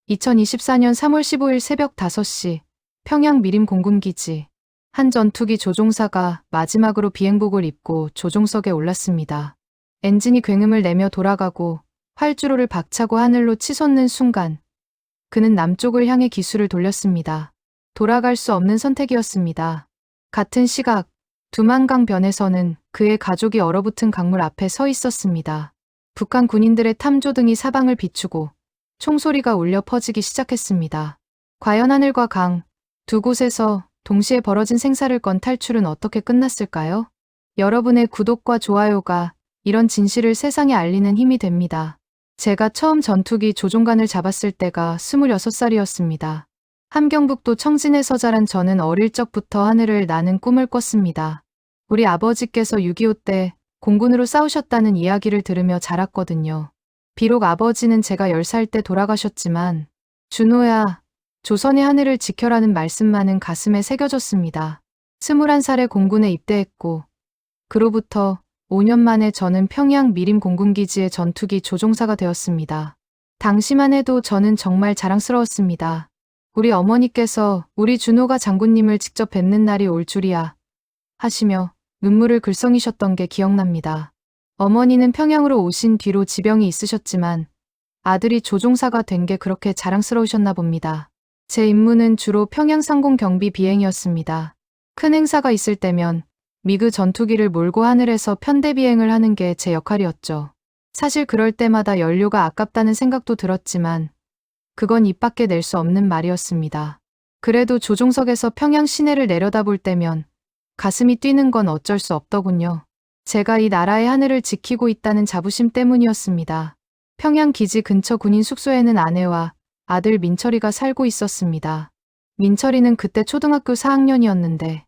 2024년 3월 15일 새벽 5시 평양 미림 공군기지 한 전투기 조종사가 마지막으로 비행복을 입고 조종석에 올랐습니다. 엔진이 굉음을 내며 돌아가고 활주로를 박차고 하늘로 치솟는 순간 그는 남쪽을 향해 기수를 돌렸습니다. 돌아갈 수 없는 선택이었습니다. 같은 시각 두만강 변에서는 그의 가족이 얼어붙은 강물 앞에 서 있었습니다. 북한 군인들의 탐조등이 사방을 비추고 총소리가 울려 퍼지기 시작했습니다. 과연 하늘과 강 두 곳에서 동시에 벌어진 생사를 건 탈출은 어떻게 끝났을까요? 여러분의 구독과 좋아요가 이런 진실을 세상에 알리는 힘이 됩니다. 제가 처음 전투기 조종관을 잡았을 때가 26살이었습니다. 함경북도 청진에서 자란 저는 어릴 적부터 하늘을 나는 꿈을 꿨습니다. 우리 아버지께서 6.25 때 공군으로 싸우셨다는 이야기를 들으며 자랐거든요. 비록 아버지는 제가 10살 때 돌아가셨지만 준호야, 조선의 하늘을 지켜라는 말씀만은 가슴에 새겨졌습니다. 21살에 공군에 입대했고 그로부터 5년 만에 저는 평양 미림 공군기지의 전투기 조종사가 되었습니다. 당시만 해도 저는 정말 자랑스러웠습니다. 우리 어머니께서 우리 준호가 장군님을 직접 뵙는 날이 올 줄이야 하시며 눈물을 글썽이셨던 게 기억납니다. 어머니는 평양으로 오신 뒤로 지병이 있으셨지만 아들이 조종사가 된 게 그렇게 자랑스러우셨나 봅니다. 제 임무는 주로 평양 상공 경비 비행이었습니다. 큰 행사가 있을 때면 미그 전투기를 몰고 하늘에서 편대 비행을 하는 게 제 역할이었죠. 사실 그럴 때마다 연료가 아깝다는 생각도 들었지만 그건 입 밖에 낼 수 없는 말이었습니다. 그래도 조종석에서 평양 시내를 내려다볼 때면 가슴이 뛰는 건 어쩔 수 없더군요. 제가 이 나라의 하늘을 지키고 있다는 자부심 때문이었습니다. 평양 기지 근처 군인 숙소에는 아내와 아들 민철이가 살고 있었습니다. 민철이는 그때 초등학교 4학년이었는데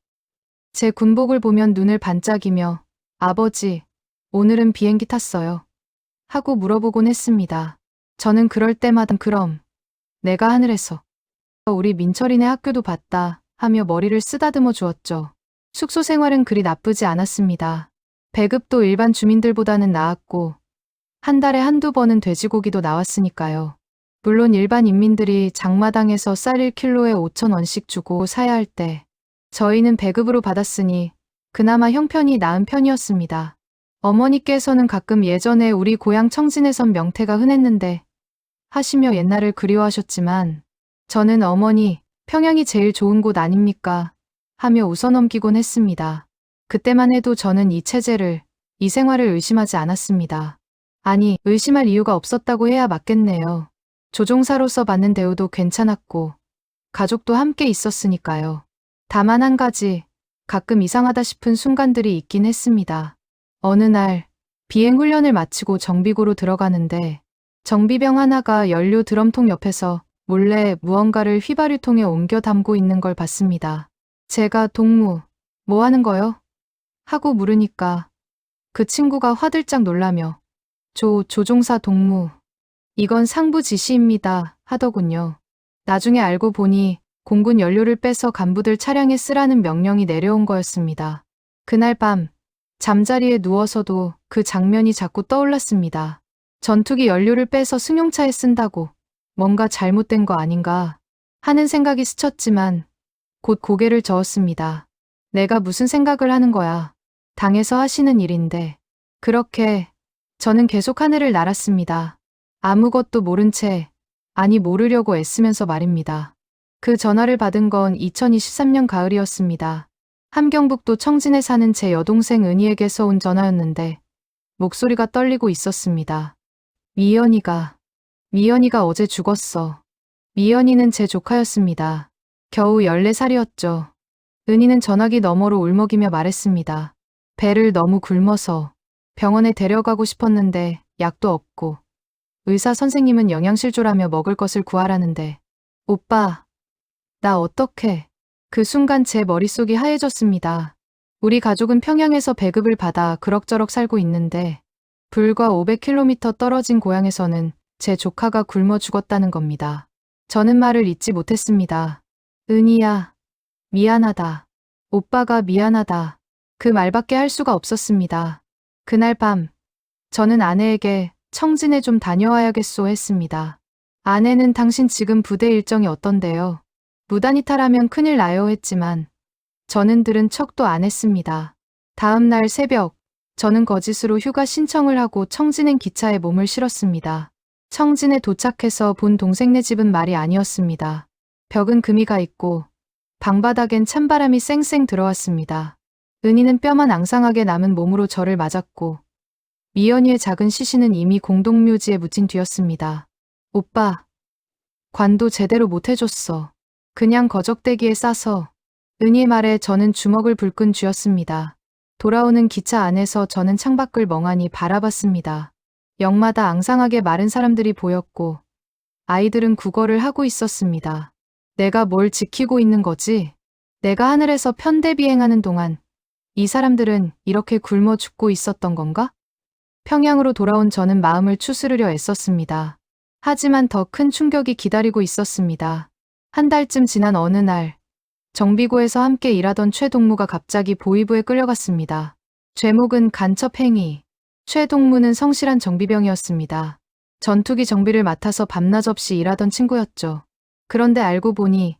제 군복을 보면 눈을 반짝이며 아버지, 오늘은 비행기 탔어요 하고 물어보곤 했습니다. 저는 그럴 때마다 그럼 내가 하늘에서 우리 민철이네 학교도 봤다 하며 머리를 쓰다듬어 주었죠. 숙소 생활은 그리 나쁘지 않았습니다. 배급도 일반 주민들보다는 나았고 한 달에 한두 번은 돼지고기도 나왔으니까요. 물론 일반 인민들이 장마당에서 쌀 1kg에 5,000원씩 주고 사야 할 때 저희는 배급으로 받았으니 그나마 형편이 나은 편이었습니다. 어머니께서는 가끔 예전에 우리 고향 청진에선 명태가 흔했는데 하시며 옛날을 그리워하셨지만 저는 어머니, 평양이 제일 좋은 곳 아닙니까? 하며 웃어넘기곤 했습니다. 그때만 해도 저는 이 체제를, 이 생활을 의심하지 않았습니다. 아니, 의심할 이유가 없었다고 해야 맞겠네요. 조종사로서 받는 대우도 괜찮았고 가족도 함께 있었으니까요. 다만 한 가지, 가끔 이상하다 싶은 순간들이 있긴 했습니다. 어느 날 비행 훈련을 마치고 정비고로 들어가는데 정비병 하나가 연료 드럼통 옆에서 몰래 무언가를 휘발유통에 옮겨 담고 있는 걸 봤습니다. 제가 동무, 뭐 하는 거요? 하고 물으니까 그 친구가 화들짝 놀라며 조종사 동무, 이건 상부 지시입니다 하더군요. 나중에 알고 보니 공군 연료를 빼서 간부들 차량에 쓰라는 명령이 내려온 거였습니다. 그날 밤 잠자리에 누워서도 그 장면이 자꾸 떠올랐습니다. 전투기 연료를 빼서 승용차에 쓴다고 뭔가 잘못된 거 아닌가 하는 생각이 스쳤지만 곧 고개를 저었습니다. 내가 무슨 생각을 하는 거야. 당에서 하시는 일인데. 그렇게 저는 계속 하늘을 날았습니다. 아무것도 모른 채, 아니 모르려고 애쓰면서 말입니다. 그 전화를 받은 건 2023년 가을이었습니다. 함경북도 청진에 사는 제 여동생 은희에게서 온 전화였는데 목소리가 떨리고 있었습니다. 미연이가 어제 죽었어. 미연이는 제 조카였습니다. 겨우 14살이었죠. 은희는 전화기 너머로 울먹이며 말했습니다. 배를 너무 굶어서 병원에 데려가고 싶었는데 약도 없고 의사 선생님은 영양실조라며 먹을 것을 구하라는데 오빠, 나 어떡해. 그 순간 제 머릿속이 하얘졌습니다. 우리 가족은 평양에서 배급을 받아 그럭저럭 살고 있는데 불과 500km 떨어진 고향에서는 제 조카가 굶어 죽었다는 겁니다. 저는 말을 잇지 못했습니다. 은희야, 미안하다. 오빠가 미안하다. 그 말밖에 할 수가 없었습니다. 그날 밤 저는 아내에게 청진에 좀 다녀와야겠소 했습니다. 아내는 당신 지금 부대 일정이 어떤데요? 무단이탈하면 큰일 나요 했지만 저는 들은 척도 안 했습니다. 다음 날 새벽, 저는 거짓으로 휴가 신청을 하고 청진행 기차에 몸을 실었습니다. 청진에 도착해서 본 동생네 집은 말이 아니었습니다. 벽은 금이 가 있고 방바닥엔 찬바람이 쌩쌩 들어왔습니다. 은희는 뼈만 앙상하게 남은 몸으로 저를 맞았고 미연이의 작은 시신은 이미 공동묘지에 묻힌 뒤였습니다. 오빠, 관도 제대로 못 해줬어. 그냥 거적대기에 싸서. 은희의 말에 저는 주먹을 불끈 쥐었습니다. 돌아오는 기차 안에서 저는 창밖을 멍하니 바라봤습니다. 역마다 앙상하게 마른 사람들이 보였고 아이들은 국어를 하고 있었습니다. 내가 뭘 지키고 있는 거지? 내가 하늘에서 편대 비행하는 동안 이 사람들은 이렇게 굶어 죽고 있었던 건가? 평양으로 돌아온 저는 마음을 추스르려 애썼습니다. 하지만 더 큰 충격이 기다리고 있었습니다. 한 달쯤 지난 어느 날, 정비고에서 함께 일하던 최동무가 갑자기 보위부에 끌려갔습니다. 죄목은 간첩행위. 최동무는 성실한 정비병이었습니다. 전투기 정비를 맡아서 밤낮 없이 일하던 친구였죠. 그런데 알고 보니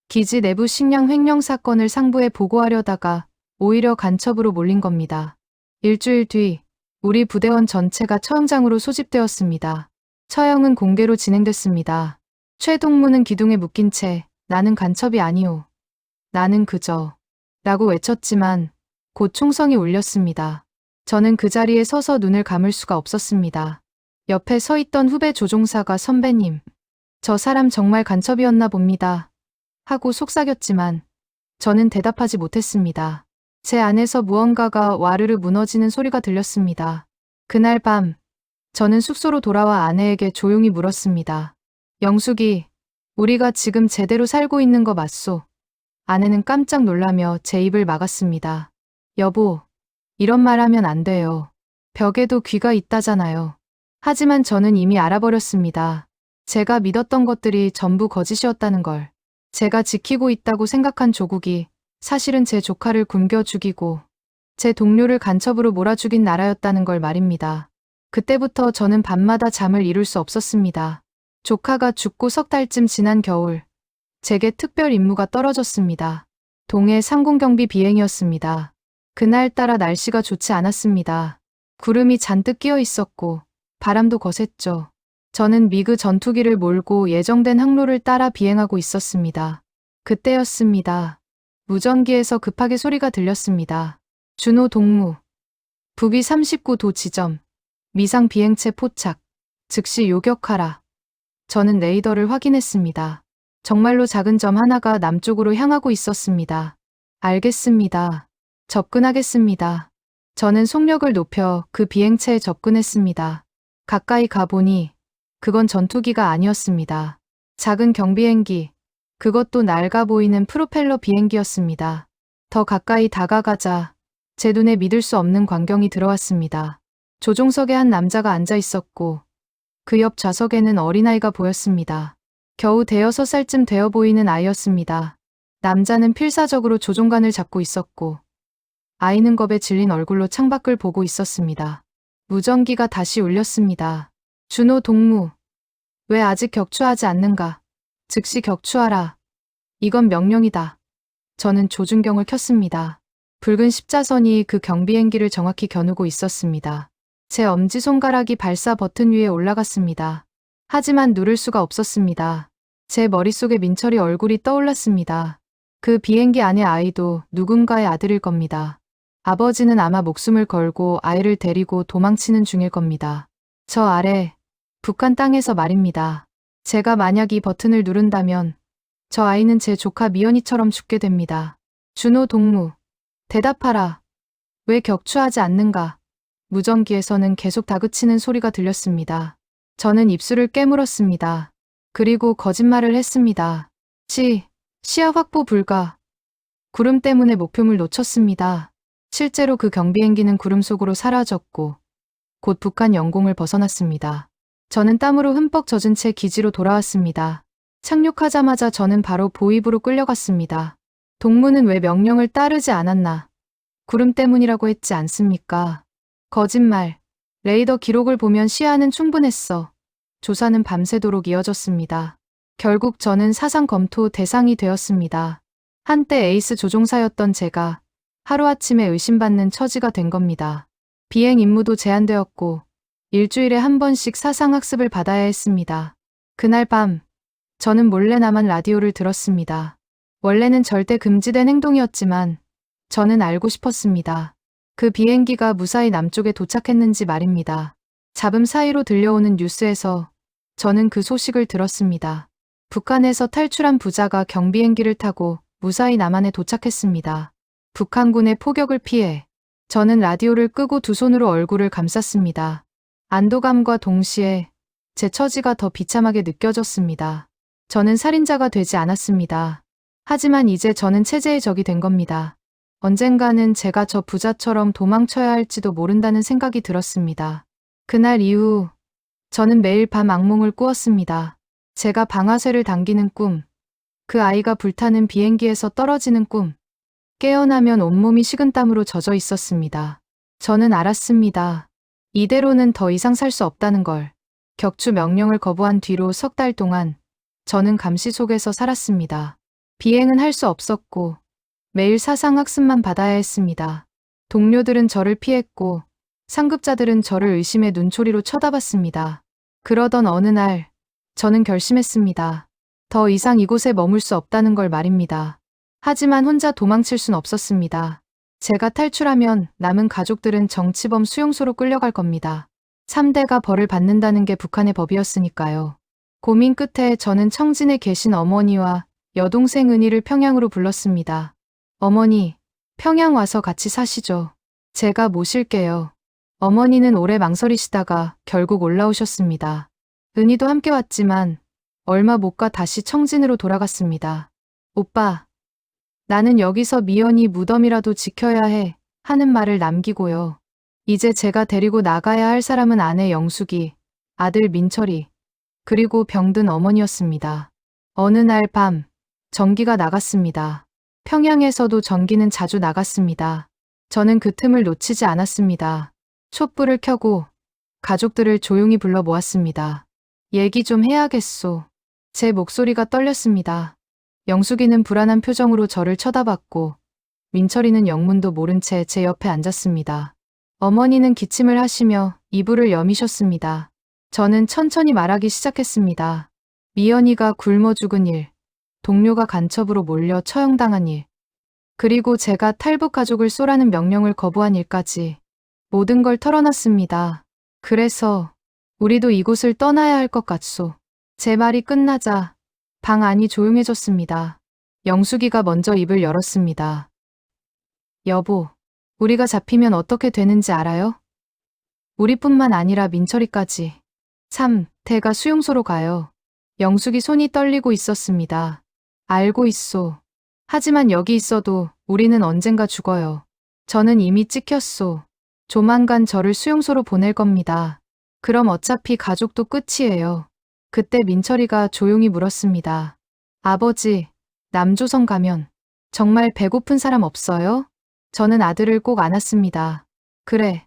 기지 내부 식량 횡령 사건을 상부에 보고하려다가 오히려 간첩으로 몰린 겁니다. 일주일 뒤 우리 부대원 전체가 처형장으로 소집되었습니다. 처형은 공개로 진행됐습니다. 최동무는 기둥에 묶인 채 나는 간첩이 아니오. 나는 그저 라고 외쳤지만 곧 총성이 울렸습니다. 저는 그 자리에 서서 눈을 감을 수가 없었습니다. 옆에 서 있던 후배 조종사가 선배님, 저 사람 정말 간첩이었나 봅니다. 하고 속삭였지만 저는 대답하지 못했습니다. 제 안에서 무언가가 와르르 무너지는 소리가 들렸습니다. 그날 밤 저는 숙소로 돌아와 아내에게 조용히 물었습니다. 영숙이, 우리가 지금 제대로 살고 있는 거 맞소? 아내는 깜짝 놀라며 제 입을 막았습니다. 여보, 이런 말 하면 안 돼요. 벽에도 귀가 있다잖아요. 하지만 저는 이미 알아버렸습니다. 제가 믿었던 것들이 전부 거짓이었다는 걸. 제가 지키고 있다고 생각한 조국이 사실은 제 조카를 굶겨 죽이고 제 동료를 간첩으로 몰아 죽인 나라였다는 걸 말입니다. 그때부터 저는 밤마다 잠을 이룰 수 없었습니다. 조카가 죽고 석 달쯤 지난 겨울, 제게 특별 임무가 떨어졌습니다. 동해 상공경비 비행이었습니다. 그날따라 날씨가 좋지 않았습니다. 구름이 잔뜩 끼어 있었고 바람도 거셌죠. 저는 미그 전투기를 몰고 예정된 항로를 따라 비행하고 있었습니다. 그때였습니다. 무전기에서 급하게 소리가 들렸습니다. 준호 동무. 북위 39도 지점. 미상 비행체 포착. 즉시 요격하라. 저는 레이더를 확인했습니다. 정말로 작은 점 하나가 남쪽으로 향하고 있었습니다. 알겠습니다. 접근하겠습니다. 저는 속력을 높여 그 비행체에 접근했습니다. 가까이 가보니 그건 전투기가 아니었습니다. 작은 경비행기, 그것도 낡아 보이는 프로펠러 비행기였습니다. 더 가까이 다가가자 제 눈에 믿을 수 없는 광경이 들어왔습니다. 조종석에 한 남자가 앉아 있었고 그 옆 좌석에는 어린아이가 보였습니다. 겨우 대여섯 살쯤 되어 보이는 아이였습니다. 남자는 필사적으로 조종관을 잡고 있었고 아이는 겁에 질린 얼굴로 창밖을 보고 있었습니다. 무전기가 다시 울렸습니다. 준호 동무, 왜 아직 격추하지 않는가? 즉시 격추하라. 이건 명령이다. 저는 조준경을 켰습니다. 붉은 십자선이 그 경비행기를 정확히 겨누고 있었습니다. 제 엄지손가락이 발사 버튼 위에 올라갔습니다. 하지만 누를 수가 없었습니다. 제 머릿속에 민철이 얼굴이 떠올랐습니다. 그 비행기 안의 아이도 누군가의 아들일 겁니다. 아버지는 아마 목숨을 걸고 아이를 데리고 도망치는 중일 겁니다. 저 아래, 북한 땅에서 말입니다. 제가 만약 이 버튼을 누른다면 저 아이는 제 조카 미연이처럼 죽게 됩니다. 준호 동무, 대답하라. 왜 격추하지 않는가? 무전기에서는 계속 다그치는 소리가 들렸습니다. 저는 입술을 깨물었습니다. 그리고 거짓말을 했습니다. 시야 확보 불가. 구름 때문에 목표물 놓쳤습니다. 실제로 그 경비행기는 구름 속으로 사라졌고 곧 북한 영공을 벗어났습니다. 저는 땀으로 흠뻑 젖은 채 기지로 돌아왔습니다. 착륙하자마자 저는 바로 보위부로 끌려갔습니다. 동무는 왜 명령을 따르지 않았나? 구름 때문이라고 했지 않습니까? 거짓말. 레이더 기록을 보면 시야는 충분했어. 조사는 밤새도록 이어졌습니다. 결국 저는 사상 검토 대상이 되었습니다. 한때 에이스 조종사였던 제가 하루아침에 의심받는 처지가 된 겁니다. 비행 임무도 제한되었고 일주일에 한 번씩 사상학습을 받아야 했습니다. 그날 밤 저는 몰래나만 라디오를 들었습니다. 원래는 절대 금지된 행동이었지만 저는 알고 싶었습니다. 그 비행기가 무사히 남쪽에 도착했는지 말입니다. 잡음 사이로 들려오는 뉴스에서 저는 그 소식을 들었습니다. 북한에서 탈출한 부자가 경비행기를 타고 무사히 남한에 도착했습니다. 북한군의 포격을 피해 저는 라디오를 끄고 두 손으로 얼굴을 감쌌습니다. 안도감과 동시에 제 처지가 더 비참하게 느껴졌습니다. 저는 살인자가 되지 않았습니다. 하지만 이제 저는 체제의 적이 된 겁니다. 언젠가는 제가 저 부자처럼 도망쳐야 할지도 모른다는 생각이 들었습니다. 그날 이후 저는 매일 밤 악몽을 꾸었습니다. 제가 방아쇠를 당기는 꿈, 그 아이가 불타는 비행기에서 떨어지는 꿈, 깨어나면 온몸이 식은땀으로 젖어 있었습니다. 저는 알았습니다. 이대로는 더 이상 살 수 없다는 걸. 격추 명령을 거부한 뒤로 석 달 동안 저는 감시 속에서 살았습니다. 비행은 할 수 없었고 매일 사상학습만 받아야 했습니다. 동료들은 저를 피했고 상급자들은 저를 의심의 눈초리로 쳐다봤습니다. 그러던 어느 날 저는 결심했습니다. 더 이상 이곳에 머물 수 없다는 걸 말입니다. 하지만 혼자 도망칠 순 없었습니다. 제가 탈출하면 남은 가족들은 정치범 수용소로 끌려갈 겁니다. 3대가 벌을 받는다는 게 북한의 법이었으니까요. 고민 끝에 저는 청진에 계신 어머니와 여동생 은희를 평양으로 불렀습니다. 어머니, 평양 와서 같이 사시죠. 제가 모실게요. 어머니는 오래 망설이시다가 결국 올라오셨습니다. 은희도 함께 왔지만 얼마 못 가 다시 청진으로 돌아갔습니다. 오빠, 나는 여기서 미연이 무덤이라도 지켜야 해 하는 말을 남기고요. 이제 제가 데리고 나가야 할 사람은 아내 영숙이, 아들 민철이, 그리고 병든 어머니였습니다. 어느 날 밤 전기가 나갔습니다. 평양에서도 전기는 자주 나갔습니다. 저는 그 틈을 놓치지 않았습니다. 촛불을 켜고 가족들을 조용히 불러 모았습니다. 얘기 좀 해야겠소. 제 목소리가 떨렸습니다. 영숙이는 불안한 표정으로 저를 쳐다봤고 민철이는 영문도 모른 채 제 옆에 앉았습니다. 어머니는 기침을 하시며 이불을 여미셨습니다. 저는 천천히 말하기 시작했습니다. 미연이가 굶어 죽은 일, 동료가 간첩으로 몰려 처형당한 일, 그리고 제가 탈북 가족을 쏘라는 명령을 거부한 일까지 모든 걸 털어놨습니다. 그래서 우리도 이곳을 떠나야 할 것 같소. 제 말이 끝나자 방 안이 조용해졌습니다. 영숙이가 먼저 입을 열었습니다. 여보, 우리가 잡히면 어떻게 되는지 알아요? 우리뿐만 아니라 민철이까지. 3대가 수용소로 가요. 영숙이 손이 떨리고 있었습니다. 알고 있소. 하지만 여기 있어도 우리는 언젠가 죽어요. 저는 이미 찍혔소. 조만간 저를 수용소로 보낼 겁니다. 그럼 어차피 가족도 끝이에요. 그때 민철이가 조용히 물었습니다. 아버지, 남조선 가면 정말 배고픈 사람 없어요? 저는 아들을 꼭 안았습니다. 그래,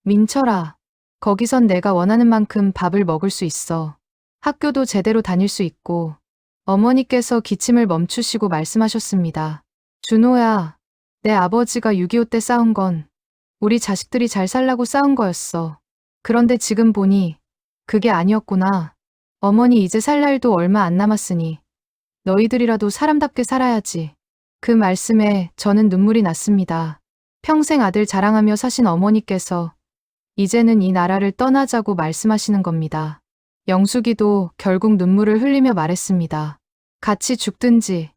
민철아. 거기선 내가 원하는 만큼 밥을 먹을 수 있어. 학교도 제대로 다닐 수 있고. 어머니께서 기침을 멈추시고 말씀하셨습니다. 준호야, 내 아버지가 6.25 때 싸운 건 우리 자식들이 잘 살라고 싸운 거였어. 그런데 지금 보니 그게 아니었구나. 어머니 이제 살 날도 얼마 안 남았으니 너희들이라도 사람답게 살아야지. 그 말씀에 저는 눈물이 났습니다. 평생 아들 자랑하며 사신 어머니께서 이제는 이 나라를 떠나자고 말씀하시는 겁니다. 영숙이도 결국 눈물을 흘리며 말했습니다. 같이 죽든지,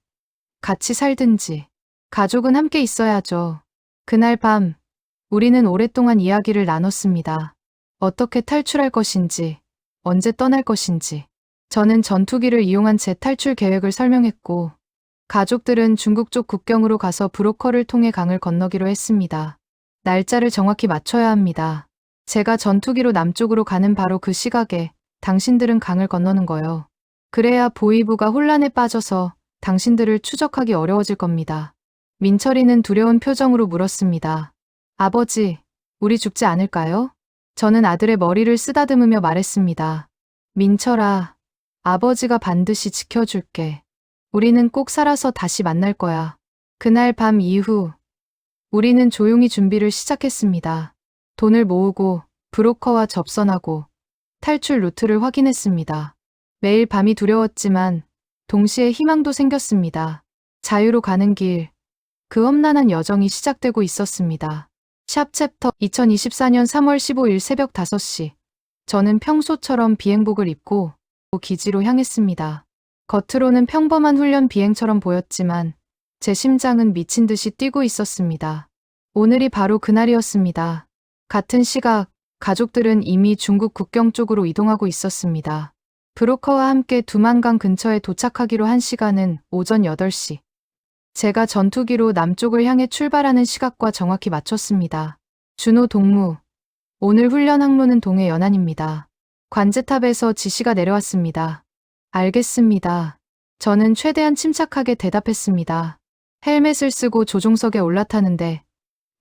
같이 살든지, 가족은 함께 있어야죠. 그날 밤, 우리는 오랫동안 이야기를 나눴습니다. 어떻게 탈출할 것인지, 언제 떠날 것인지. 저는 전투기를 이용한 제 탈출 계획을 설명했고, 가족들은 중국 쪽 국경으로 가서 브로커를 통해 강을 건너기로 했습니다. 날짜를 정확히 맞춰야 합니다. 제가 전투기로 남쪽으로 가는 바로 그 시각에 당신들은 강을 건너는 거요. 그래야 보위부가 혼란에 빠져서 당신들을 추적하기 어려워질 겁니다. 민철이는 두려운 표정으로 물었습니다. 아버지, 우리 죽지 않을까요? 저는 아들의 머리를 쓰다듬으며 말했습니다. 민철아, 아버지가 반드시 지켜줄게. 우리는 꼭 살아서 다시 만날 거야. 그날 밤 이후 우리는 조용히 준비를 시작했습니다. 돈을 모으고 브로커와 접선하고 탈출 루트를 확인했습니다. 매일 밤이 두려웠지만 동시에 희망도 생겼습니다. 자유로 가는 길, 그 험난한 여정이 시작되고 있었습니다. 샵 챕터 2024년 3월 15일 새벽 5시. 저는 평소처럼 비행복을 입고 기지로 향했습니다. 겉으로는 평범한 훈련 비행처럼 보였지만 제 심장은 미친 듯이 뛰고 있었습니다. 오늘이 바로 그날이었습니다. 같은 시각, 가족들은 이미 중국 국경 쪽으로 이동하고 있었습니다. 브로커와 함께 두만강 근처에 도착하기로 한 시간은 오전 8시. 제가 전투기로 남쪽을 향해 출발하는 시각과 정확히 맞췄습니다. 준호 동무, 오늘 훈련 항로는 동해 연안입니다. 관제탑에서 지시가 내려왔습니다. 알겠습니다. 저는 최대한 침착하게 대답했습니다. 헬멧을 쓰고 조종석에 올라타는데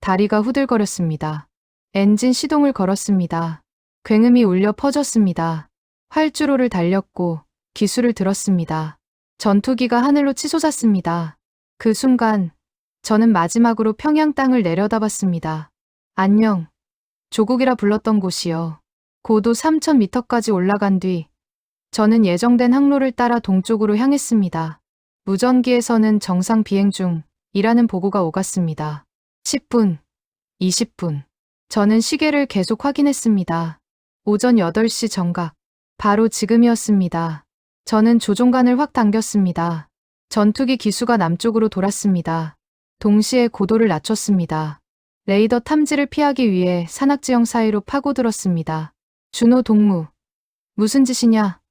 다리가 후들거렸습니다. 엔진 시동을 걸었습니다. 굉음이 울려 퍼졌습니다. 활주로를 달렸고 기수를 들었습니다. 전투기가 하늘로 치솟았습니다. 그 순간 저는 마지막으로 평양 땅을 내려다봤습니다. 안녕, 조국이라 불렀던 곳이요. 고도 3,000m까지 올라간 뒤 저는 예정된 항로를 따라 동쪽으로 향했습니다. 무전기에서는 정상 비행 중이라는 보고가 오갔습니다. 10분, 20분. 저는 시계를 계속 확인했습니다. 오전 8시 정각. 바로 지금이었습니다. 저는 조종관을 확 당겼습니다. 전투기 기수가 남쪽으로 돌았습니다. 동시에 고도를 낮췄습니다. 레이더 탐지를 피하기 위해 산악지형 사이로 파고들었습니다. 준호 동무, 무슨 짓이냐?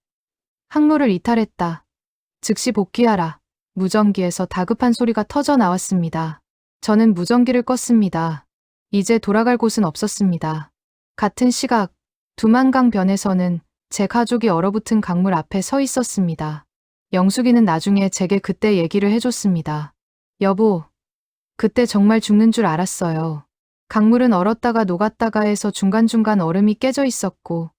항로를 이탈했다. 즉시 복귀하라. 무전기에서 다급한 소리가 터져 나왔습니다. 저는 무전기를 껐습니다. 이제 돌아갈 곳은 없었습니다. 같은 시각, 두만강 변에서는 제 가족이 얼어붙은 강물 앞에 서 있었습니다. 영숙이는 나중에 제게 그때 얘기를 해줬습니다. 여보, 그때 정말 죽는 줄 알았어요. 강물은 얼었다가 녹았다가 해서 중간중간 얼음이 깨져 있었고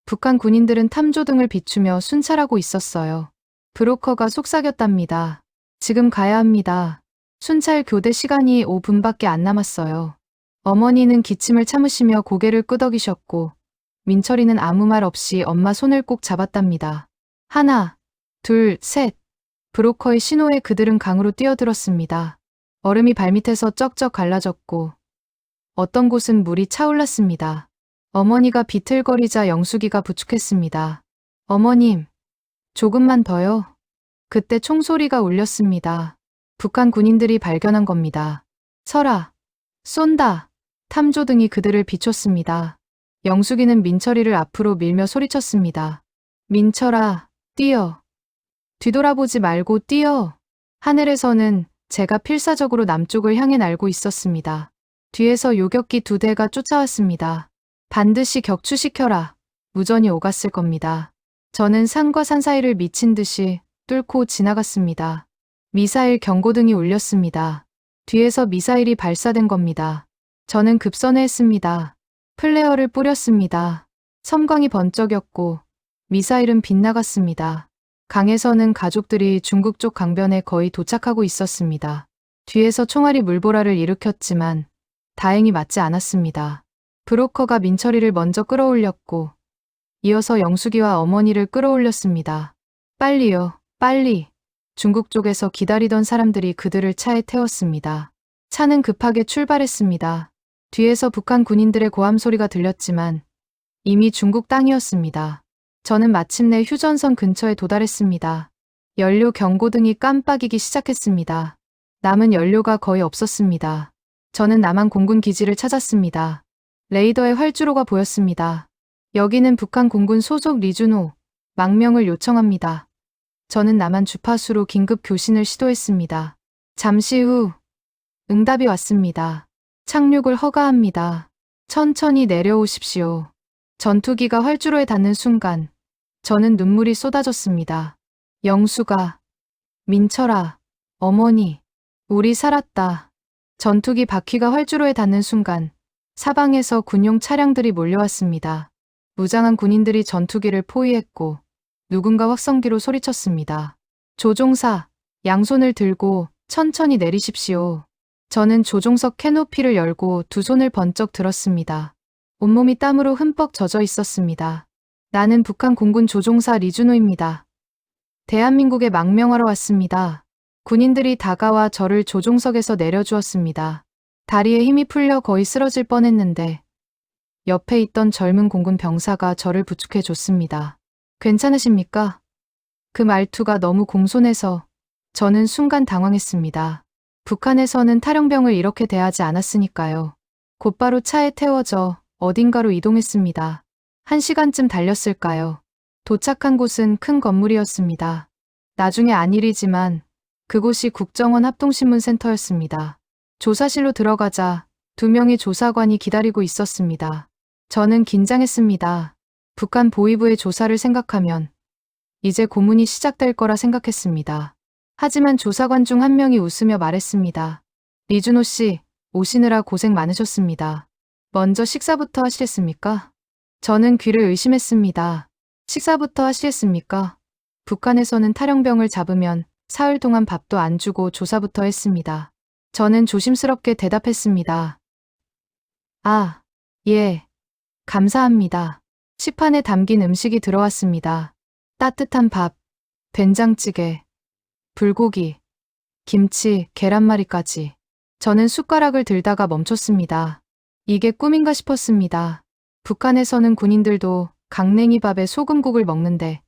북한 군인들은 탐조등을 비추며 순찰하고 있었어요. 브로커가 속삭였답니다. 지금 가야 합니다. 순찰 교대 시간이 5분밖에 안 남았어요. 어머니는 기침을 참으시며 고개를 끄덕이셨고 민철이는 아무 말 없이 엄마 손을 꼭 잡았답니다. 하나, 둘, 셋. 브로커의 신호에 그들은 강으로 뛰어들었습니다. 얼음이 발밑에서 쩍쩍 갈라졌고 어떤 곳은 물이 차올랐습니다. 어머니가 비틀거리자 영숙이가 부축했습니다. 어머님, 조금만 더요. 그때 총소리가 울렸습니다. 북한 군인들이 발견한 겁니다. 설아, 쏜다. 탐조등이 그들을 비췄습니다. 영숙이는 민철이를 앞으로 밀며 소리쳤습니다. 민철아, 뛰어. 뒤돌아보지 말고 뛰어. 하늘에서는 제가 필사적으로 남쪽을 향해 날고 있었습니다. 뒤에서 요격기 2대가 쫓아왔습니다. 반드시 격추시켜라. 무전이 오갔을 겁니다. 저는 산과 산 사이를 미친 듯이 뚫고 지나갔습니다. 미사일 경고등이 울렸습니다. 뒤에서 미사일이 발사된 겁니다. 저는 급선회했습니다. 플레어를 뿌렸습니다. 섬광이 번쩍였고 미사일은 빗나갔습니다. 강에서는 가족들이 중국 쪽 강변에 거의 도착하고 있었습니다. 뒤에서 총알이 물보라를 일으켰지만 다행히 맞지 않았습니다. 브로커가 민철이를 먼저 끌어올렸고 이어서 영숙이와 어머니를 끌어올렸습니다. 빨리요, 빨리. 중국 쪽에서 기다리던 사람들이 그들을 차에 태웠습니다. 차는 급하게 출발했습니다. 뒤에서 북한 군인들의 고함 소리가 들렸지만 이미 중국 땅이었습니다. 저는 마침내 휴전선 근처에 도달했습니다. 연료 경고등이 깜빡이기 시작했습니다. 남은 연료가 거의 없었습니다. 저는 남한 공군 기지를 찾았습니다. 레이더에 활주로가 보였습니다. 여기는 북한 공군 소속 리준호, 망명을 요청합니다. 저는 남한 주파수로 긴급 교신을 시도했습니다. 잠시 후 응답이 왔습니다. 착륙을 허가합니다. 천천히 내려오십시오. 전투기가 활주로에 닿는 순간 저는 눈물이 쏟아졌습니다. 영수가, 민철아, 어머니, 우리 살았다. 전투기 바퀴가 활주로에 닿는 순간 사방에서 군용 차량들이 몰려왔습니다. 무장한 군인들이 전투기를 포위했고 누군가 확성기로 소리쳤습니다. 조종사, 양손을 들고 천천히 내리십시오. 저는 조종석 캐노피를 열고 두 손을 번쩍 들었습니다. 온몸이 땀으로 흠뻑 젖어 있었습니다. 나는 북한 공군 조종사 리준호입니다. 대한민국에 망명하러 왔습니다. 군인들이 다가와 저를 조종석에서 내려주었습니다. 다리에 힘이 풀려 거의 쓰러질 뻔했는데 옆에 있던 젊은 공군 병사가 저를 부축해 줬습니다. 괜찮으십니까? 그 말투가 너무 공손해서 저는 순간 당황했습니다. 북한에서는 탈영병을 이렇게 대하지 않았으니까요. 곧바로 차에 태워져 어딘가로 이동했습니다. 1시간쯤 달렸을까요? 도착한 곳은 큰 건물이었습니다. 나중에 안 일이지만 그곳이 국정원 합동신문센터였습니다. 조사실로 들어가자 2명의 조사관이 기다리고 있었습니다. 저는 긴장했습니다. 북한 보위부의 조사를 생각하면 이제 고문이 시작될 거라 생각했습니다. 하지만 조사관 중 한 명이 웃으며 말했습니다. 리준호 씨, 오시느라 고생 많으셨습니다. 먼저 식사부터 하시겠습니까? 저는 귀를 의심했습니다. 식사부터 하시겠습니까? 북한에서는 탈영병을 잡으면 사흘 동안 밥도 안 주고 조사부터 했습니다. 저는 조심스럽게 대답했습니다. 아, 예. 감사합니다. 식판에 담긴 음식이 들어왔습니다. 따뜻한 밥, 된장찌개, 불고기, 김치, 계란말이까지. 저는 숟가락을 들다가 멈췄습니다. 이게 꿈인가 싶었습니다. 북한에서는 군인들도 강냉이밥에 소금국을 먹는데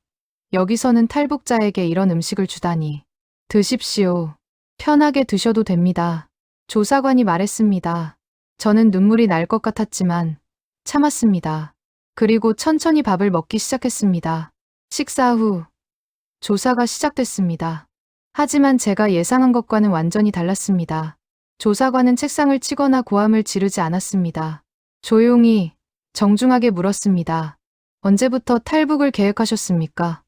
여기서는 탈북자에게 이런 음식을 주다니. 드십시오. 편하게 드셔도 됩니다. 조사관이 말했습니다. 저는 눈물이 날 것 같았지만 참았습니다. 그리고 천천히 밥을 먹기 시작했습니다. 식사 후 조사가 시작됐습니다. 하지만 제가 예상한 것과는 완전히 달랐습니다. 조사관은 책상을 치거나 고함을 지르지 않았습니다. 조용히 정중하게 물었습니다. 언제부터 탈북을 계획하셨습니까?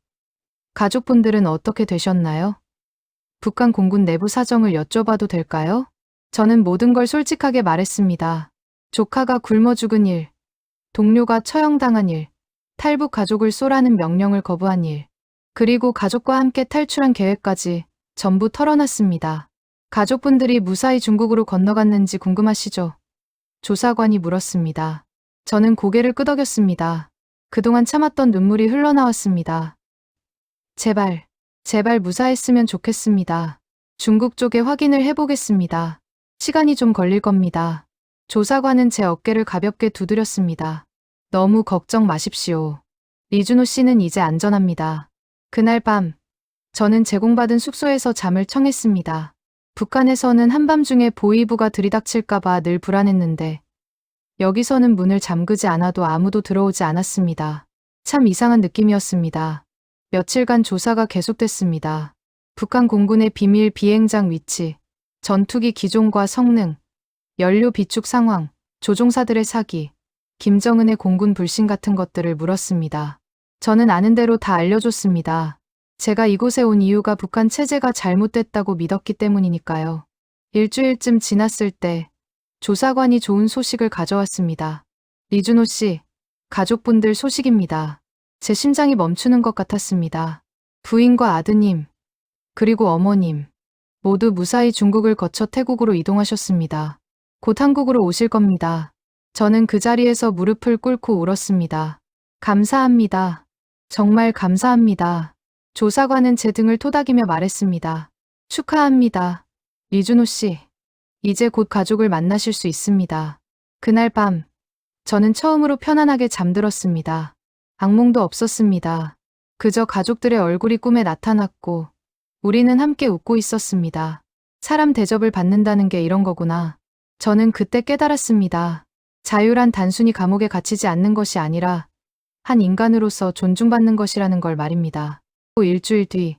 가족분들은 어떻게 되셨나요? 북한 공군 내부 사정을 여쭤봐도 될까요? 저는 모든 걸 솔직하게 말했습니다. 조카가 굶어 죽은 일, 동료가 처형당한 일, 탈북 가족을 쏘라는 명령을 거부한 일, 그리고 가족과 함께 탈출한 계획까지 전부 털어놨습니다. 가족분들이 무사히 중국으로 건너갔는지 궁금하시죠? 조사관이 물었습니다. 저는 고개를 끄덕였습니다. 그동안 참았던 눈물이 흘러나왔습니다. 제발 무사했으면 좋겠습니다. 중국 쪽에 확인을 해보겠습니다. 시간이 좀 걸릴 겁니다. 조사관은 제 어깨를 가볍게 두드렸습니다. 너무 걱정 마십시오. 리준호 씨는 이제 안전합니다. 그날 밤, 저는 제공받은 숙소에서 잠을 청했습니다. 북한에서는 한밤중에 보위부가 들이닥칠까봐 늘 불안했는데 여기서는 문을 잠그지 않아도 아무도 들어오지 않았습니다. 참 이상한 느낌이었습니다. 며칠간 조사가 계속됐습니다. 북한 공군의 비밀 비행장 위치, 전투기 기종과 성능, 연료 비축 상황, 조종사들의 사기, 김정은의 공군 불신 같은 것들을 물었습니다. 저는 아는 대로 다 알려줬습니다. 제가 이곳에 온 이유가 북한 체제가 잘못됐다고 믿었기 때문이니까요. 일주일쯤 지났을 때 조사관이 좋은 소식을 가져왔습니다. 리준호 씨, 가족분들 소식입니다. 제 심장이 멈추는 것 같았습니다. 부인과 아드님, 그리고 어머님, 모두 무사히 중국을 거쳐 태국으로 이동하셨습니다. 곧 한국으로 오실 겁니다. 저는 그 자리에서 무릎을 꿇고 울었습니다. 감사합니다. 정말 감사합니다. 조사관은 제 등을 토닥이며 말했습니다. 축하합니다. 리준호 씨, 이제 곧 가족을 만나실 수 있습니다. 그날 밤, 저는 처음으로 편안하게 잠들었습니다. 악몽도 없었습니다. 그저 가족들의 얼굴이 꿈에 나타났고 우리는 함께 웃고 있었습니다. 사람 대접을 받는다는 게 이런 거구나. 저는 그때 깨달았습니다. 자유란 단순히 감옥에 갇히지 않는 것이 아니라 한 인간으로서 존중받는 것이라는 걸 말입니다. 일주일 뒤,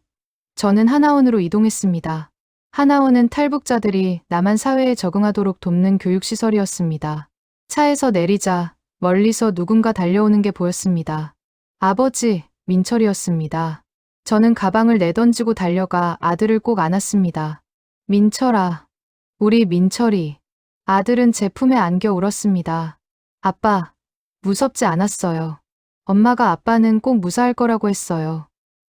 저는 하나원으로 이동했습니다. 하나원은 탈북자들이 남한 사회에 적응하도록 돕는 교육시설이었습니다. 차에서 내리자 멀리서 누군가 달려오는 게 보였습니다. 아버지, 민철이었습니다. 저는 가방을 내던지고 달려가 아들을 꼭 안았습니다. 민철아, 우리 민철이. 아들은 제 품에 안겨 울었습니다. 아빠, 무섭지 않았어요. 엄마가 아빠는 꼭 무사할 거라고 했어요.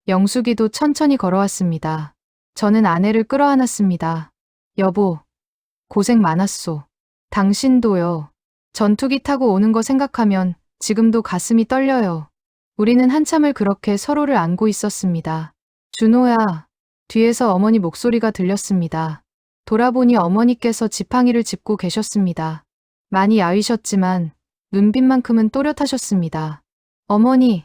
영숙이도 천천히 걸어왔습니다. 저는 아내를 끌어안았습니다. 여보, 고생 많았소. 당신도요. 전투기 타고 오는 거 생각하면 지금도 가슴이 떨려요. 우리는 한참을 그렇게 서로를 안고 있었습니다. 준호야. 뒤에서 어머니 목소리가 들렸습니다. 돌아보니 어머니께서 지팡이를 짚고 계셨습니다. 많이 야위셨지만 눈빛만큼은 또렷하셨습니다. 어머니,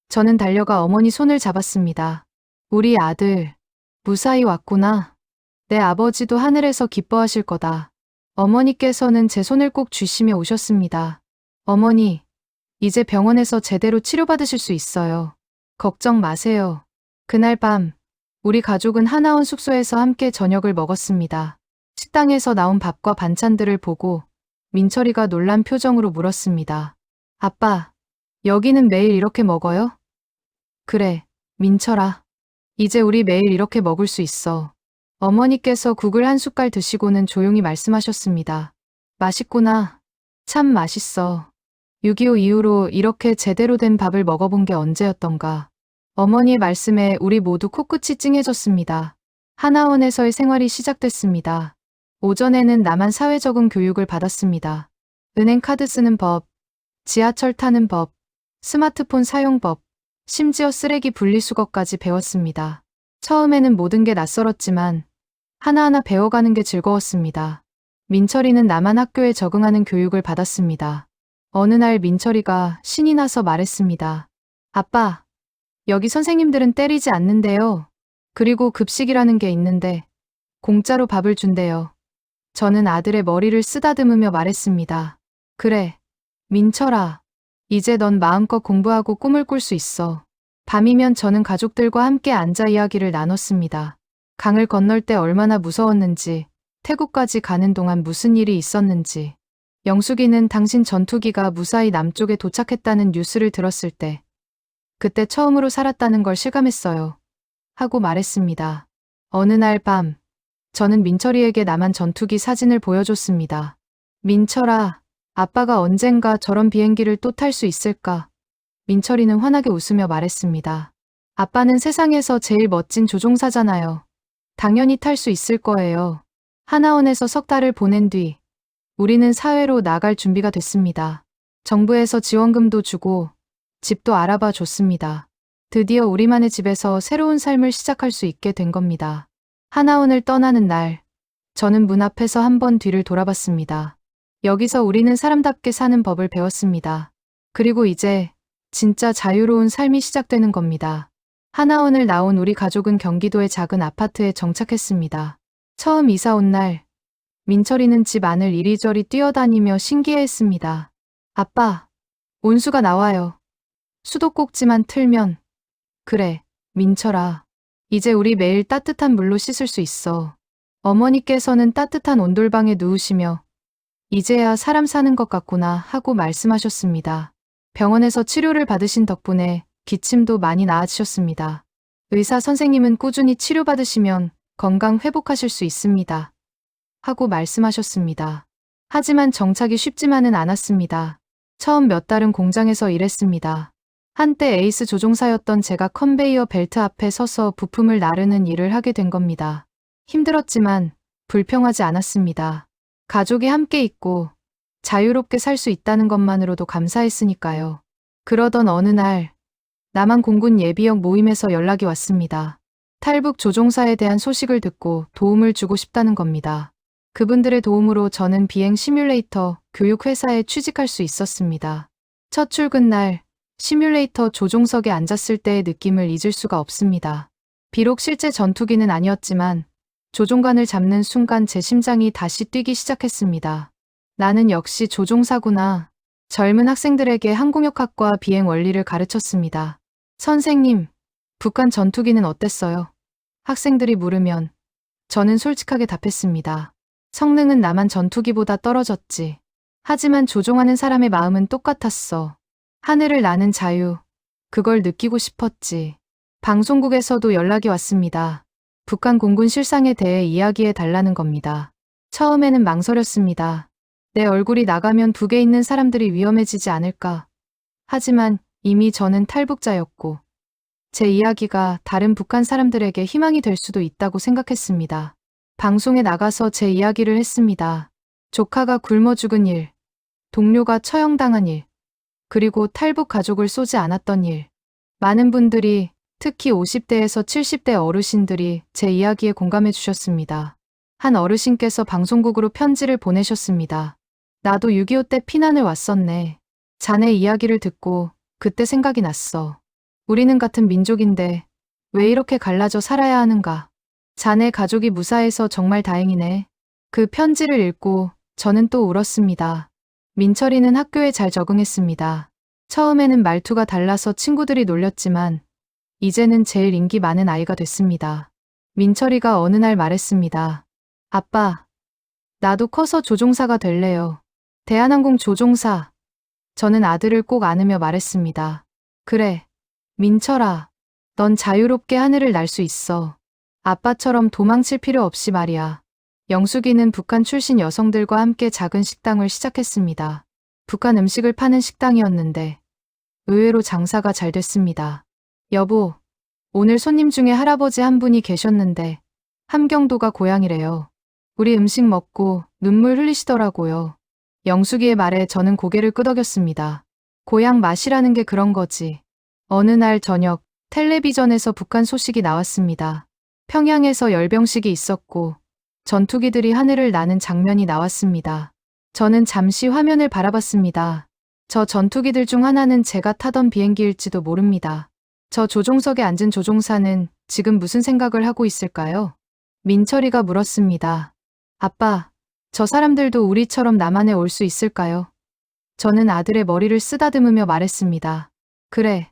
저는 달려가 어머니 손을 잡았습니다. 우리 아들, 무사히 왔구나. 내 아버지도 하늘에서 기뻐하실 거다. 어머니께서는 제 손을 꼭 쥐시며 오셨습니다. 어머니, 이제 병원에서 제대로 치료받으실 수 있어요. 걱정 마세요. 그날 밤, 우리 가족은 하나원 숙소에서 함께 저녁을 먹었습니다. 식당에서 나온 밥과 반찬들을 보고 민철이가 놀란 표정으로 물었습니다. 아빠, 여기는 매일 이렇게 먹어요? 그래, 민철아. 이제 우리 매일 이렇게 먹을 수 있어. 어머니께서 국을 한 숟갈 드시고는 조용히 말씀하셨습니다. 맛있구나. 참 맛있어. 6.25 이후로 이렇게 제대로 된 밥을 먹어본 게 언제였던가. 어머니의 말씀에 우리 모두 코끝이 찡해졌습니다. 하나원에서의 생활이 시작됐습니다. 오전에는 나만 사회 적응 교육을 받았습니다. 은행 카드 쓰는 법, 지하철 타는 법, 스마트폰 사용법, 심지어 쓰레기 분리수거까지 배웠습니다. 처음에는 모든 게 낯설었지만 하나하나 배워가는 게 즐거웠습니다. 민철이는 나만 학교에 적응하는 교육을 받았습니다. 어느 날 민철이가 신이 나서 말했습니다. 아빠, 여기 선생님들은 때리지 않는데요. 그리고 급식이라는 게 있는데 공짜로 밥을 준대요. 저는 아들의 머리를 쓰다듬으며 말했습니다. 그래, 민철아. 이제 넌 마음껏 공부하고 꿈을 꿀 수 있어. 밤이면 저는 가족들과 함께 앉아 이야기를 나눴습니다. 강을 건널 때 얼마나 무서웠는지, 태국까지 가는 동안 무슨 일이 있었는지. 영숙이는 당신 전투기가 무사히 남쪽에 도착했다는 뉴스를 들었을 때, 그때 처음으로 살았다는 걸 실감했어요. 하고 말했습니다. 어느 날 밤, 저는 민철이에게 남한 전투기 사진을 보여줬습니다. 민철아, 아빠가 언젠가 저런 비행기를 또 탈 수 있을까? 민철이는 환하게 웃으며 말했습니다. 아빠는 세상에서 제일 멋진 조종사잖아요. 당연히 탈 수 있을 거예요. 하나원에서 석 달을 보낸 뒤 우리는 사회로 나갈 준비가 됐습니다. 정부에서 지원금도 주고 집도 알아봐 줬습니다. 드디어 우리만의 집에서 새로운 삶을 시작할 수 있게 된 겁니다. 하나원을 떠나는 날, 저는 문 앞에서 한번 뒤를 돌아봤습니다. 여기서 우리는 사람답게 사는 법을 배웠습니다. 그리고 이제 진짜 자유로운 삶이 시작되는 겁니다. 하나원을 나온 우리 가족은 경기도의 작은 아파트에 정착했습니다. 처음 이사 온 날, 민철이는 집 안을 이리저리 뛰어다니며 신기해했습니다. 아빠, 온수가 나와요. 수도꼭지만 틀면. 그래, 민철아. 이제 우리 매일 따뜻한 물로 씻을 수 있어. 어머니께서는 따뜻한 온돌방에 누우시며 이제야 사람 사는 것 같구나 하고 말씀하셨습니다. 병원에서 치료를 받으신 덕분에 기침도 많이 나아지셨습니다. 의사 선생님은 꾸준히 치료받으시면 건강 회복하실 수 있습니다. 하고 말씀하셨습니다. 하지만 정착이 쉽지만은 않았습니다. 처음 몇 달은 공장에서 일했습니다. 한때 에이스 조종사였던 제가 컨베이어 벨트 앞에 서서 부품을 나르는 일을 하게 된 겁니다. 힘들었지만 불평하지 않았습니다. 가족이 함께 있고 자유롭게 살 수 있다는 것만으로도 감사했으니까요. 그러던 어느 날 남한 공군 예비역 모임에서 연락이 왔습니다. 탈북 조종사에 대한 소식을 듣고 도움을 주고 싶다는 겁니다. 그분들의 도움으로 저는 비행 시뮬레이터 교육회사에 취직할 수 있었습니다. 첫 출근 날 시뮬레이터 조종석에 앉았을 때의 느낌을 잊을 수가 없습니다. 비록 실제 전투기는 아니었지만 조종관을 잡는 순간 제 심장이 다시 뛰기 시작했습니다. 나는 역시 조종사구나. 젊은 학생들에게 항공역학과 비행 원리를 가르쳤습니다. 선생님, 북한 전투기는 어땠어요? 학생들이 물으면 저는 솔직하게 답했습니다. 성능은 남한 전투기보다 떨어졌지. 하지만 조종하는 사람의 마음은 똑같았어. 하늘을 나는 자유. 그걸 느끼고 싶었지. 방송국에서도 연락이 왔습니다. 북한 공군 실상에 대해 이야기해 달라는 겁니다. 처음에는 망설였습니다. 내 얼굴이 나가면 북에 있는 사람들이 위험해지지 않을까. 하지만 이미 저는 탈북자였고 제 이야기가 다른 북한 사람들에게 희망이 될 수도 있다고 생각했습니다. 방송에 나가서 제 이야기를 했습니다. 조카가 굶어 죽은 일, 동료가 처형당한 일, 그리고 탈북 가족을 쏘지 않았던 일. 많은 분들이, 특히 50대에서 70대 어르신들이 제 이야기에 공감해 주셨습니다. 한 어르신께서 방송국으로 편지를 보내셨습니다. 나도 6.25 때 피난을 왔었네. 자네 이야기를 듣고 그때 생각이 났어. 우리는 같은 민족인데 왜 이렇게 갈라져 살아야 하는가. 자네 가족이 무사해서 정말 다행이네. 그 편지를 읽고 저는 또 울었습니다. 민철이는 학교에 잘 적응했습니다. 처음에는 말투가 달라서 친구들이 놀렸지만 이제는 제일 인기 많은 아이가 됐습니다. 민철이가 어느 날 말했습니다. 아빠, 나도 커서 조종사가 될래요. 대한항공 조종사. 저는 아들을 꼭 안으며 말했습니다. 그래, 민철아, 넌 자유롭게 하늘을 날 수 있어. 아빠처럼 도망칠 필요 없이 말이야. 영숙이는 북한 출신 여성들과 함께 작은 식당을 시작했습니다. 북한 음식을 파는 식당이었는데 의외로 장사가 잘 됐습니다. 여보, 오늘 손님 중에 할아버지 한 분이 계셨는데 함경도가 고향이래요. 우리 음식 먹고 눈물 흘리시더라고요. 영숙이의 말에 저는 고개를 끄덕였습니다. 고향 맛이라는 게 그런 거지. 어느 날 저녁 텔레비전에서 북한 소식이 나왔습니다. 평양에서 열병식이 있었고 전투기들이 하늘을 나는 장면이 나왔습니다. 저는 잠시 화면을 바라봤습니다. 저 전투기들 중 하나는 제가 타던 비행기일지도 모릅니다. 저 조종석에 앉은 조종사는 지금 무슨 생각을 하고 있을까요? 민철이가 물었습니다. 아빠, 저 사람들도 우리처럼 남한에 올 수 있을까요? 저는 아들의 머리를 쓰다듬으며 말했습니다. 그래,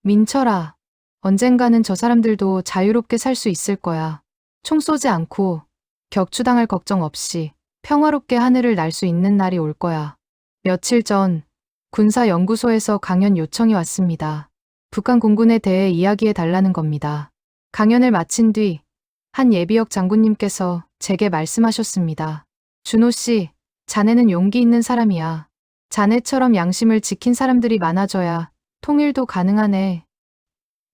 민철아. 언젠가는 저 사람들도 자유롭게 살 수 있을 거야. 총 쏘지 않고 격추당할 걱정 없이 평화롭게 하늘을 날 수 있는 날이 올 거야. 며칠 전 군사연구소에서 강연 요청이 왔습니다. 북한 공군에 대해 이야기해 달라는 겁니다. 강연을 마친 뒤 한 예비역 장군님께서 제게 말씀하셨습니다. 준호 씨, 자네는 용기 있는 사람이야. 자네처럼 양심을 지킨 사람들이 많아져야 통일도 가능하네.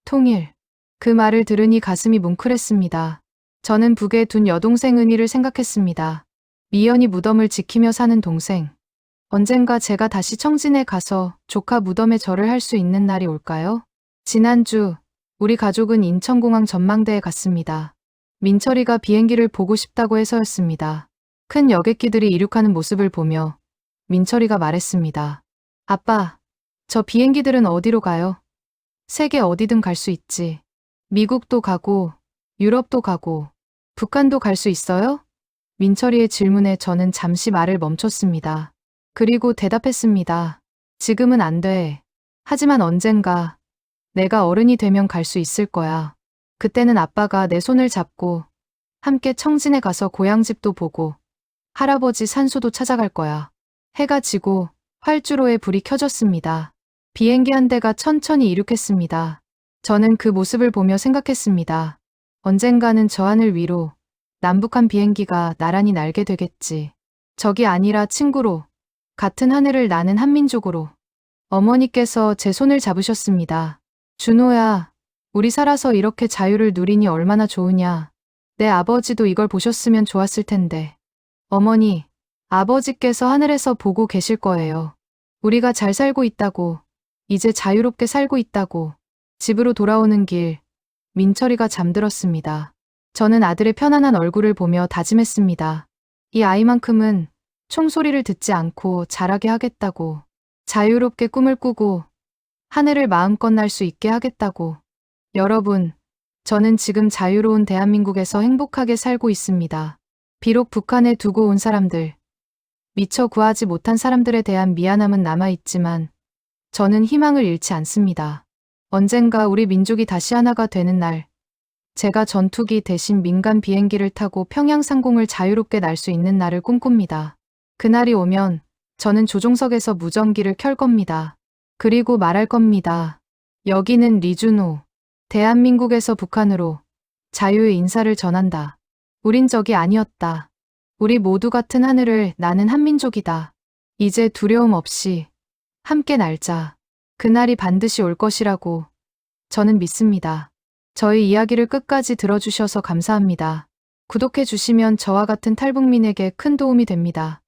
통일. 그 말을 들으니 가슴이 뭉클했습니다. 저는 북에 둔 여동생 은희를 생각했습니다. 미연이 무덤을 지키며 사는 동생. 언젠가 제가 다시 청진에 가서 조카 무덤에 절을 할 수 있는 날이 올까요? 지난주 우리 가족은 인천공항 전망대에 갔습니다. 민철이가 비행기를 보고 싶다고 해서였습니다. 큰 여객기들이 이륙하는 모습을 보며 민철이가 말했습니다. 아빠, 저 비행기들은 어디로 가요? 세계 어디든 갈 수 있지. 미국도 가고 유럽도 가고 북한도 갈 수 있어요? 민철이의 질문에 저는 잠시 말을 멈췄습니다. 그리고 대답했습니다. 지금은 안 돼. 하지만 언젠가 내가 어른이 되면 갈 수 있을 거야. 그때는 아빠가 내 손을 잡고 함께 청진에 가서 고향집도 보고 할아버지 산소도 찾아갈 거야. 해가 지고 활주로에 불이 켜졌습니다. 비행기 한 대가 천천히 이륙했습니다. 저는 그 모습을 보며 생각했습니다. 언젠가는 저 하늘 위로 남북한 비행기가 나란히 날게 되겠지. 적이 아니라 친구로, 같은 하늘을 나는 한민족으로. 어머니께서 제 손을 잡으셨습니다. 준호야, 우리 살아서 이렇게 자유를 누리니 얼마나 좋으냐. 내 아버지도 이걸 보셨으면 좋았을 텐데. 어머니, 아버지께서 하늘에서 보고 계실 거예요. 우리가 잘 살고 있다고, 이제 자유롭게 살고 있다고. 집으로 돌아오는 길, 민철이가 잠들었습니다. 저는 아들의 편안한 얼굴을 보며 다짐했습니다. 이 아이만큼은 총소리를 듣지 않고 자라게 하겠다고. 자유롭게 꿈을 꾸고 하늘을 마음껏 날 수 있게 하겠다고. 여러분, 저는 지금 자유로운 대한민국에서 행복하게 살고 있습니다. 비록 북한에 두고 온 사람들, 미처 구하지 못한 사람들에 대한 미안함은 남아있지만 저는 희망을 잃지 않습니다. 언젠가 우리 민족이 다시 하나가 되는 날, 제가 전투기 대신 민간 비행기를 타고 평양 상공을 자유롭게 날 수 있는 날을 꿈꿉니다. 그날이 오면 저는 조종석에서 무전기를 켤 겁니다. 그리고 말할 겁니다. 여기는 리준호. 대한민국에서 북한으로 자유의 인사를 전한다. 우린 적이 아니었다. 우리 모두 같은 하늘을 나는 한민족이다. 이제 두려움 없이 함께 날자. 그날이 반드시 올 것이라고 저는 믿습니다. 저희 이야기를 끝까지 들어주셔서 감사합니다. 구독해 주시면 저와 같은 탈북민에게 큰 도움이 됩니다.